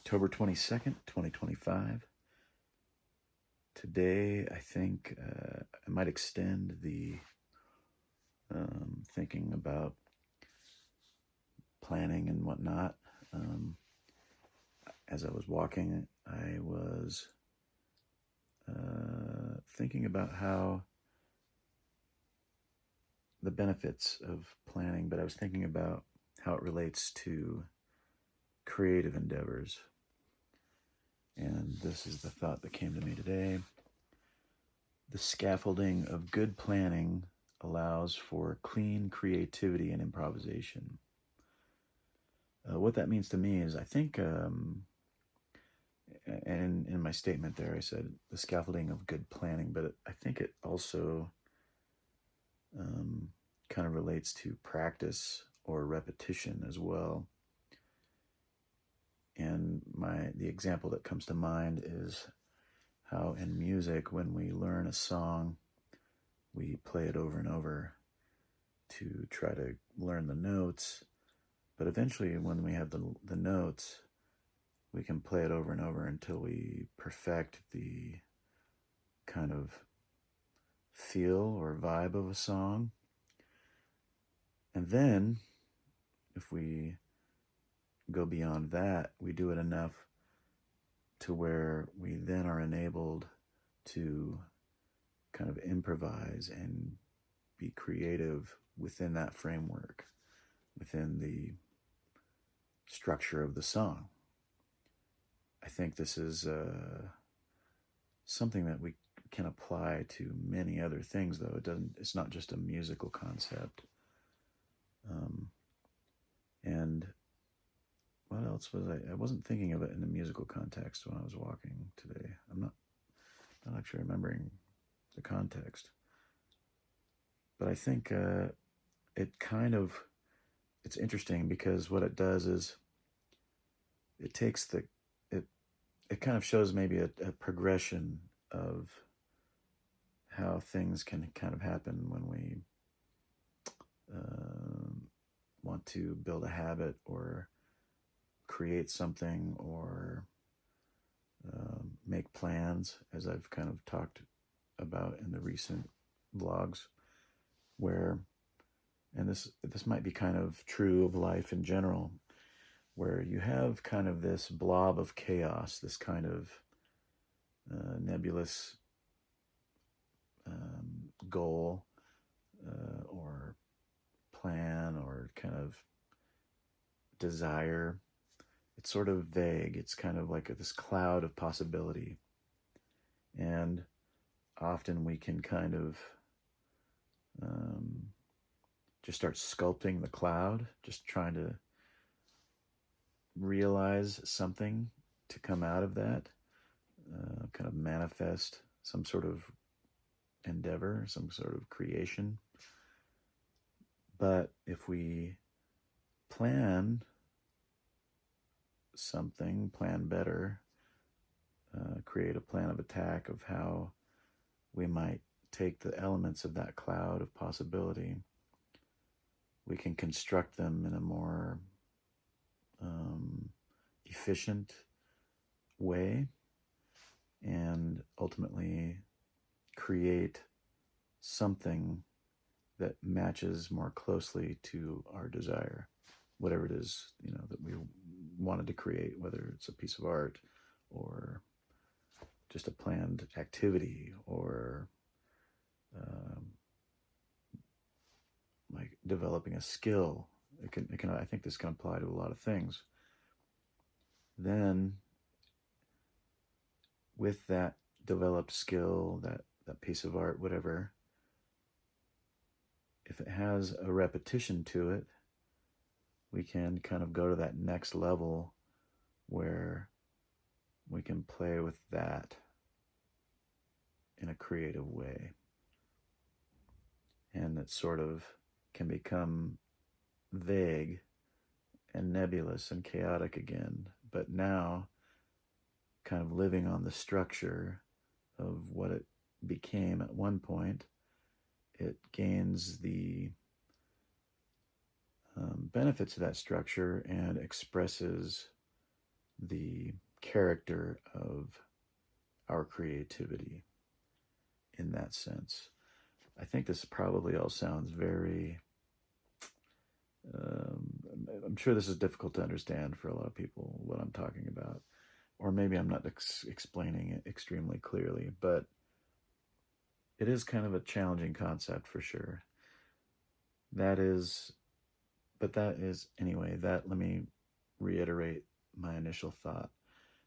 October 22nd, 2025. Today, I think I might extend the thinking about planning and whatnot. As I was walking, I was thinking about how the benefits of planning, but I was thinking about how it relates to creative endeavors. And this is the thought that came to me today. The scaffolding of good planning allows for clean creativity and improvisation. What that means to me is, I think, and in my statement there, I said the scaffolding of good planning, but I think it also kind of relates to practice or repetition as well. And the example that comes to mind is how in music, when we learn a song, we play it over and over to try to learn the notes. But eventually, when we have the notes, we can play it over and over until we perfect the kind of feel or vibe of a song. And then, if we go beyond that, we do it enough to where we then are enabled to kind of improvise and be creative within that framework, within the structure of the song. I think this is something that we can apply to many other things, though. It's not just a musical concept. And what else was I wasn't thinking of it in the musical context when I was walking today. I'm not actually remembering the context. But I think it's interesting because what it does is it takes it kind of shows maybe a progression of how things can kind of happen when we want to build a habit or create something or make plans, as I've kind of talked about in the recent vlogs, where, and this might be kind of true of life in general, where you have kind of this blob of chaos, this kind of nebulous goal or plan or kind of desire. It's sort of vague. It's kind of like this cloud of possibility. And often we can kind of just start sculpting the cloud, just trying to realize something to come out of that, kind of manifest some sort of endeavor, some sort of creation. But if we plan something, plan better, create a plan of attack of how we might take the elements of that cloud of possibility, we can construct them in a more efficient way and ultimately create something that matches more closely to our desire, whatever it is, that we wanted to create, whether it's a piece of art or just a planned activity or like developing a skill. It can. I think this can apply to a lot of things. Then, with that developed skill, that piece of art, whatever, if it has a repetition to it, we can kind of go to that next level where we can play with that in a creative way. And it sort of can become vague and nebulous and chaotic again, but now kind of living on the structure of what it became at one point, it gains the benefits of that structure and expresses the character of our creativity in that sense. I think this probably all sounds very, I'm sure this is difficult to understand for a lot of people, what I'm talking about. Or maybe I'm not explaining it extremely clearly, but it is kind of a challenging concept for sure. That is, anyway, let me reiterate my initial thought.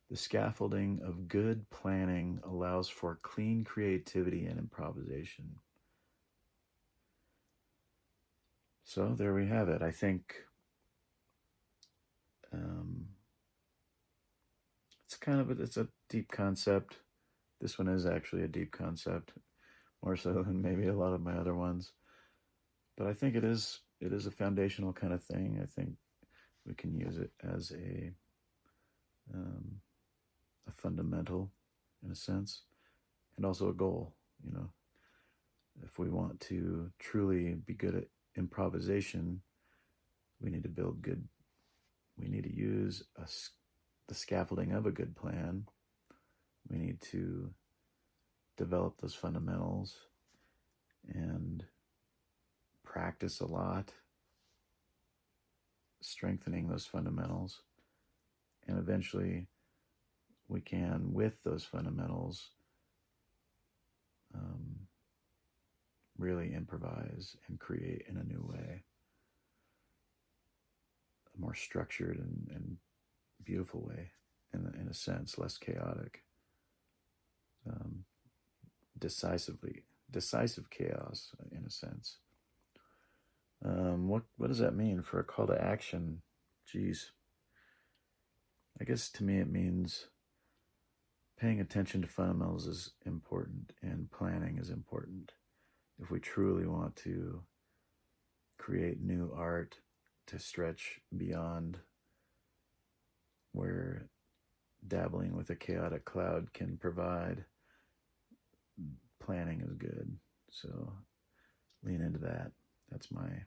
The scaffolding of good planning allows for clean creativity and improvisation. So there we have it. I think it's a deep concept. This one is actually a deep concept, more so than maybe a lot of my other ones. But I think it is a foundational kind of thing. I think we can use it as a fundamental, in a sense, and also a goal. You know, if we want to truly be good at improvisation, we need to build good. We need to use the scaffolding of a good plan. We need to develop those fundamentals and practice a lot, strengthening those fundamentals. And eventually we can, with those fundamentals, really improvise and create in a new way, a more structured and beautiful way, in a sense, less chaotic, decisive chaos, in a sense. What does that mean for a call to action? Geez, I guess to me it means paying attention to fundamentals is important, and planning is important. If we truly want to create new art to stretch beyond where dabbling with a chaotic cloud can provide, planning is good. So lean into that. That's my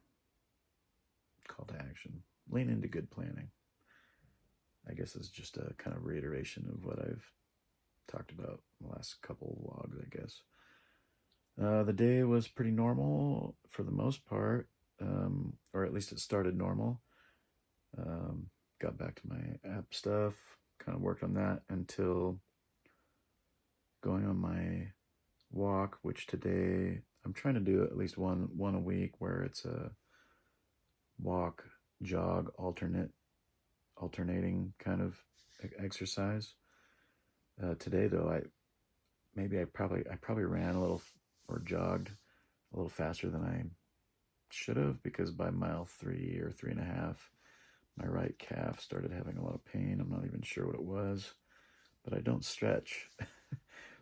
call to action. Lean into good planning. I guess it's just a kind of reiteration of what I've talked about in the last couple of vlogs, I guess. The day was pretty normal for the most part, or at least it started normal. Got back to my app stuff, kind of worked on that until going on my walk, which today I'm trying to do at least one a week, where it's a walk, jog, alternating kind of exercise. Today though, I probably ran a little or jogged a little faster than I should have, because by mile 3 or 3.5, my right calf started having a lot of pain. I'm not even sure what it was, but I don't stretch.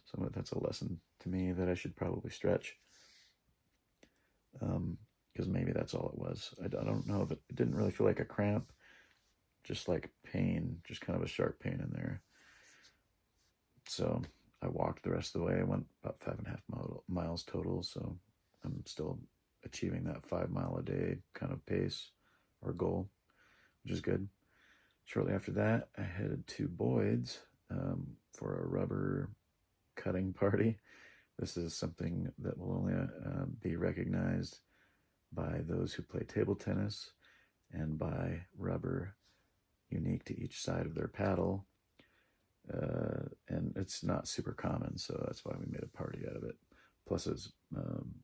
So that's a lesson to me that I should probably stretch. Because maybe that's all it was. I don't know, but it didn't really feel like a cramp, just like pain, just kind of a sharp pain in there. So I walked the rest of the way. I went about 5.5 miles total. So I'm still achieving that 5 mile a day kind of pace or goal, which is good. Shortly after that, I headed to Boyd's for a rubber cutting party. This is something that will only be recognized by those who play table tennis, and by rubber unique to each side of their paddle. And it's not super common, so that's why we made a party out of it. Plus, it's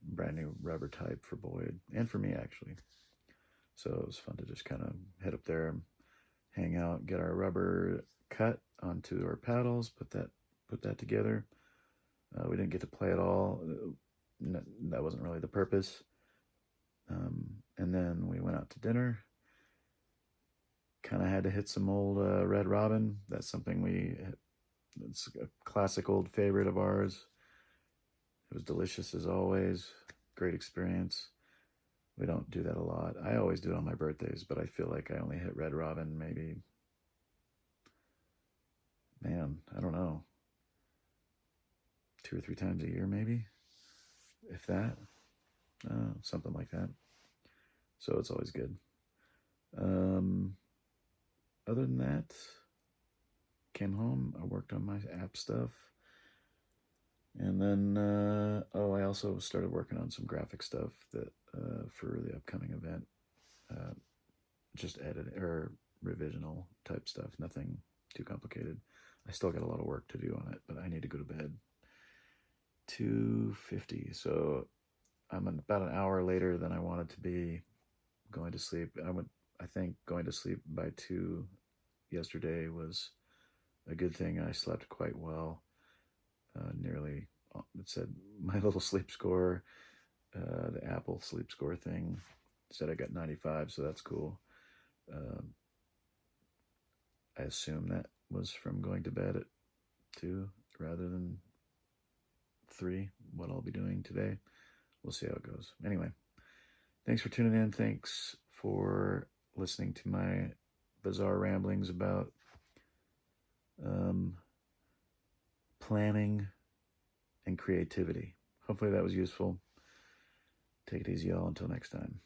brand new rubber type for Boyd, and for me, actually. So it was fun to just kind of head up there, hang out, get our rubber cut onto our paddles, put that together. We didn't get to play at all. That wasn't really the purpose. And then we went out to dinner. Kind of had to hit some old Red Robin. That's something it's a classic old favorite of ours. It was delicious as always. Great experience. We don't do that a lot. I always do it on my birthdays, but I feel like I only hit Red Robin maybe, I don't know, 2 or 3 times a year maybe, if that. Something like that. So it's always good. Other than that, came home, I worked on my app stuff. And then, I also started working on some graphic stuff that for the upcoming event. Uh, just edit or revisional type stuff, nothing too complicated. I still got a lot of work to do on it, but I need to go to bed. 2:50, so I'm about an hour later than I wanted to be going to sleep. I think going to sleep by 2 yesterday was a good thing. I slept quite well. Nearly, it said my little sleep score, the Apple sleep score thing said I got 95, so that's cool. I assume that was from going to bed at 2 rather than 3, what I'll be doing today. We'll see how it goes. Anyway, thanks for tuning in. Thanks for listening to my bizarre ramblings about planning and creativity. Hopefully that was useful. Take it easy, y'all. Until next time.